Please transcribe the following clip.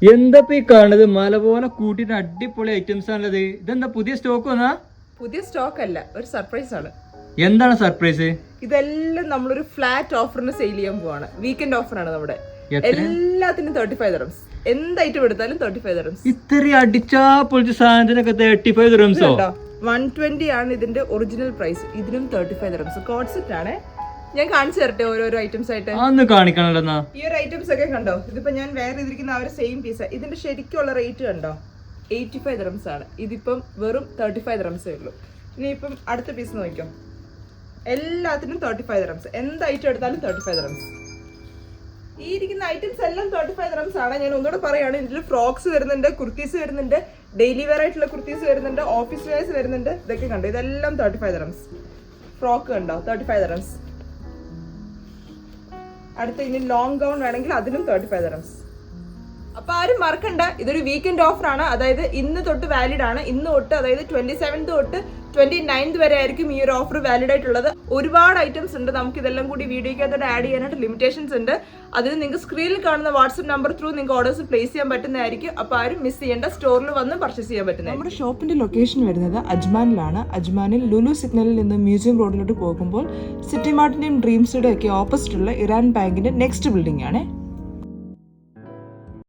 എന്താ ഈ കാണുന്നത്? മല പോലെ കൂട്ടിട്ട് അടിപൊളി ഐറ്റംസ് ആണത്. ഇതെന്താ പുതിയ സ്റ്റോക്ക് വന്നാ? പുതിയ സ്റ്റോക്ക് അല്ല, ഒരു സർപ്രൈസ് ആണ്. എന്താണ് സർപ്രൈസ്? ഇതെല്ലാം നമ്മളൊരു ഫ്ലാറ്റ് ഓഫറിന് സെയിൽ ചെയ്യാൻ പോവാണ്. വീക്കെൻഡ് ഓഫറാണ് നമ്മുടെ. എല്ലാത്തിനും 35 dirhams. എന്ത് ഐറ്റം എടുത്താലും 35 dirhams. ഇത്രയും അടിച്ചാ പൊളിച്ച സാധനത്തിനൊക്കെ 35 dirhams. 120 ആണ് ഇതിന്റെ ഒറിജിനൽ പ്രൈസ്. ഇതിനും 35 dirhams. കോഡ് സെറ്റ് ആണ്. ഞാൻ കാണിച്ചു തരട്ടെ ഓരോരോ ഐറ്റംസ് ആയിട്ട്. അന്ന് കാണിക്കണല്ലോ. ഈ ഒരു ഐറ്റംസ് ഒക്കെ കണ്ടോ? ഇതിപ്പോ ഞാൻ വേറെ ഇതിരിക്കുന്ന ആ ഒരു സെയിം പീസ്. ഇതിന്റെ ശരിക്കുള്ള റേറ്റ് കണ്ടോ? 85 dirhams ആണ്. ഇതിപ്പം വെറും 35 dirhams ഉള്ളൂ. ഇനിയിപ്പം അടുത്ത പീസ് നോക്കിക്കോ. എല്ലാത്തിനും 35 dirhams. എന്ത് ഐറ്റം എടുത്താലും 35 dirhams. ഈ ഇരിക്കുന്ന ഐറ്റംസ് എല്ലാം 35 dirhams ആണ്. ഞാൻ ഒന്നുകൂടെ പറയാണ്, ഇതിൽ ഫ്രോക്സ് വരുന്നുണ്ട്, കുർത്തീസ് വരുന്നുണ്ട്, ഡെയിലി വെയർ ആയിട്ടുള്ള കുർത്തീസ് വരുന്നുണ്ട്, ഓഫീസ് വെയർസ് വരുന്നുണ്ട്. ഇതൊക്കെ കണ്ടോ? ഇതെല്ലാം 35 dirhams. ഫ്രോക്ക് കണ്ടോ? 35 dirhams. അടുത്ത ഇനി ലോങ് ഗൗൺ വേണമെങ്കിൽ അതിനും 35 dirhams. അപ്പൊ ആരും മറക്കണ്ട, ഇതൊരു വീക്കെൻഡ് ഓഫർ ആണ്. അതായത് ഇന്ന് തൊട്ട് വാലിഡ് ആണ്. ഇന്ന് തൊട്ട്, അതായത് 27th തൊട്ട് 29th വരെ ആയിരിക്കും ഈ ഒരു ഓഫർ വാലിഡ് ആയിട്ടുള്ളത്. ഒരുപാട് ഐറ്റംസ് ഉണ്ട്. നമുക്ക് ഇതെല്ലാം കൂടി വീഡിയോക്കകത്തോടെ ആഡ് ചെയ്യാനായിട്ട് ലിമിറ്റേഷൻസ് ഉണ്ട്. അതിന് നിങ്ങൾക്ക് സ്ക്രീനിൽ കാണുന്ന വാട്സ്ആപ്പ് നമ്പർ ത്രൂ നിങ്ങൾക്ക് ഓർഡേഴ്സ് പ്ലേസ് ചെയ്യാൻ പറ്റുന്നതായിരിക്കും. അപ്പോൾ ആരും മിസ് ചെയ്യേണ്ട. സ്റ്റോറിൽ വന്ന് പർച്ചേസ് ചെയ്യാൻ പറ്റുന്നത്. നമ്മുടെ ഷോപ്പിന്റെ ലൊക്കേഷൻ വരുന്നത് അജ്മാനിലാണ്. അജ്മാനിൽ ലുലു സിഗ്നലിൽ നിന്ന് മ്യൂസിയം റോഡിലോട്ട് പോകുമ്പോൾ സിറ്റി മാർട്ടിന്റെയും ഡ്രീംസിന്റെ ഒക്കെ ഓപ്പോസിറ്റുള്ള ഇറാൻ ബാങ്കിന്റെ നെക്സ്റ്റ് ബിൽഡിംഗ് ആണ്.